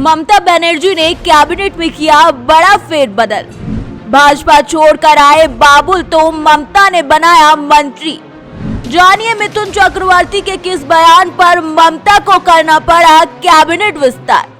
ममता बनर्जी ने कैबिनेट में किया बड़ा फेरबदल। भाजपा छोड़कर आए बाबुल तो ममता ने बनाया मंत्री। जानिए मिथुन चक्रवर्ती के किस बयान पर ममता को करना पड़ा कैबिनेट विस्तार।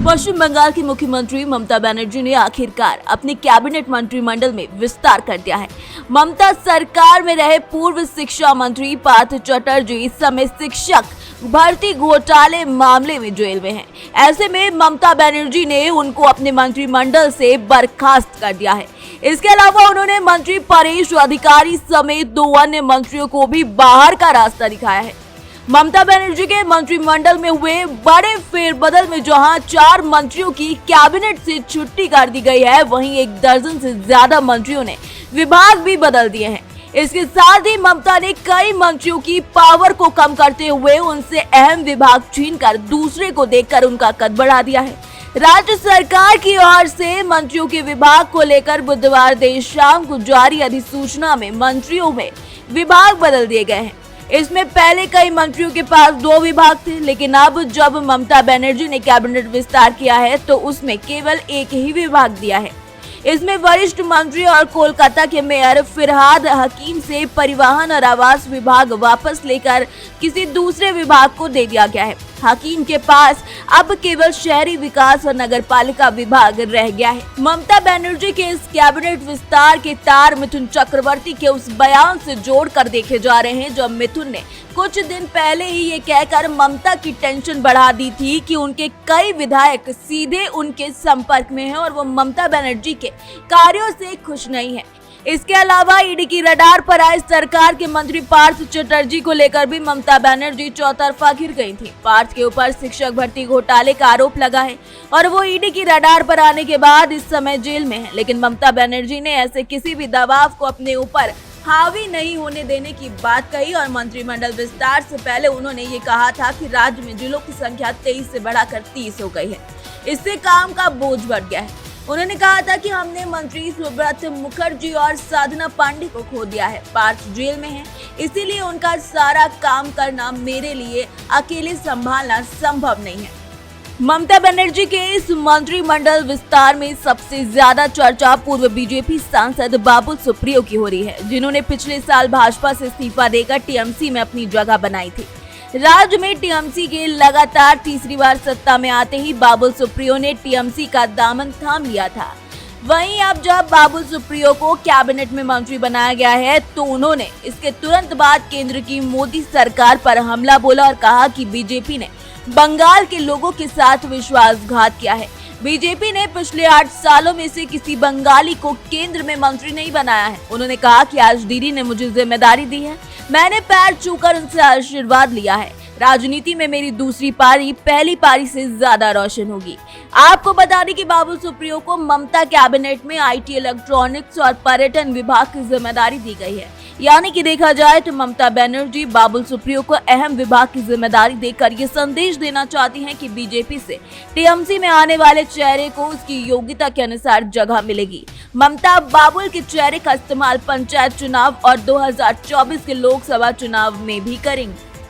पश्चिम बंगाल की मुख्यमंत्री ममता बनर्जी ने आखिरकार अपने कैबिनेट मंत्रिमंडल में विस्तार कर दिया है। ममता सरकार में रहे पूर्व शिक्षा मंत्री पार्थ चटर्जी इस समय शिक्षक भर्ती घोटाले मामले में जेल में हैं। ऐसे में ममता बनर्जी ने उनको अपने मंत्रिमंडल से बर्खास्त कर दिया है। इसके अलावा उन्होंने मंत्री परेश अधिकारी समेत 2 अन्य मंत्रियों को भी बाहर का रास्ता दिखाया है। ममता बनर्जी के मंत्रिमंडल में हुए बड़े फेरबदल में जहां 4 मंत्रियों की कैबिनेट से छुट्टी कर दी गई है, वहीं 1 दर्जन से ज्यादा मंत्रियों ने विभाग भी बदल दिए हैं। इसके साथ ही ममता ने कई मंत्रियों की पावर को कम करते हुए उनसे अहम विभाग छीनकर दूसरे को देकर उनका कद बढ़ा दिया है। राज्य सरकार की ओर से मंत्रियों के विभाग को लेकर बुधवार देर शाम को जारी अधिसूचना में मंत्रियों में विभाग बदल दिए गए हैं। इसमें पहले कई मंत्रियों के पास 2 विभाग थे, लेकिन अब जब ममता बनर्जी ने कैबिनेट विस्तार किया है तो उसमें केवल 1 ही विभाग दिया है। इसमें वरिष्ठ मंत्री और कोलकाता के मेयर फिरहाद हकीम से परिवहन और आवास विभाग वापस लेकर किसी दूसरे विभाग को दे दिया गया है। हकीम के पास अब केवल शहरी विकास और नगरपालिका विभाग रह गया है। ममता बनर्जी के इस कैबिनेट विस्तार के तार मिथुन चक्रवर्ती के उस बयान से जोड़कर देखे जा रहे हैं जब मिथुन ने कुछ दिन पहले ही ये कहकर ममता की टेंशन बढ़ा दी थी कि उनके कई विधायक सीधे उनके संपर्क में हैं और वो ममता बनर्जी के कार्यों से खुश नहीं है। इसके अलावा ईडी की रडार पर आए सरकार के मंत्री पार्थ चटर्जी को लेकर भी ममता बनर्जी चौतरफा घिर गई थी। पार्थ के ऊपर शिक्षक भर्ती घोटाले का आरोप लगा है और वो ईडी की रडार पर आने के बाद इस समय जेल में है, लेकिन ममता बनर्जी ने ऐसे किसी भी दबाव को अपने ऊपर हावी नहीं होने देने की बात कही और मंत्रिमंडल विस्तार से पहले उन्होंने ये कहा था कि राज्य में जिलों की संख्या 23 से बढ़ाकर 30 हो गई है। इससे काम का बोझ बढ़ गया है। उन्होंने कहा था कि हमने मंत्री सुब्रत मुखर्जी और साधना पांडे को खो दिया है। पार्थ जेल में है, इसीलिए उनका सारा काम करना मेरे लिए अकेले संभालना संभव नहीं है। ममता बनर्जी के इस मंत्रिमंडल विस्तार में सबसे ज्यादा चर्चा पूर्व बीजेपी सांसद बाबुल सुप्रियो की हो रही है, जिन्होंने पिछले साल भाजपा से इस्तीफा देकर टीएमसी में अपनी जगह बनाई थी। राज्य में टीएमसी के लगातार तीसरी बार सत्ता में आते ही बाबुल सुप्रियो ने टीएमसी का दामन थाम लिया था। वहीं अब जब बाबुल सुप्रियो को कैबिनेट में मंत्री बनाया गया है तो उन्होंने इसके तुरंत बाद केंद्र की मोदी सरकार पर हमला बोला और कहा कि बीजेपी ने बंगाल के लोगों के साथ विश्वासघात किया है। बीजेपी ने पिछले 8 सालों में से किसी बंगाली को केंद्र में मंत्री नहीं बनाया है। उन्होंने कहा कि आज दीदी ने मुझे जिम्मेदारी दी है, मैंने पैर छूकर उनसे आशीर्वाद लिया है। राजनीति में मेरी दूसरी पारी पहली पारी से ज्यादा रोशन होगी। आपको बता दें कि बाबुल सुप्रियो को ममता कैबिनेट में आईटी, इलेक्ट्रॉनिक्स और पर्यटन विभाग की जिम्मेदारी दी गई है। यानी कि देखा जाए तो ममता बनर्जी बाबुल सुप्रियो को अहम विभाग की जिम्मेदारी देकर ये संदेश देना चाहती हैं कि बीजेपी से टीएमसी में आने वाले चेहरे को उसकी योग्यता के अनुसार जगह मिलेगी। ममता बाबुल के चेहरे का इस्तेमाल पंचायत चुनाव और 2024 के लोकसभा चुनाव में भी करेंगी।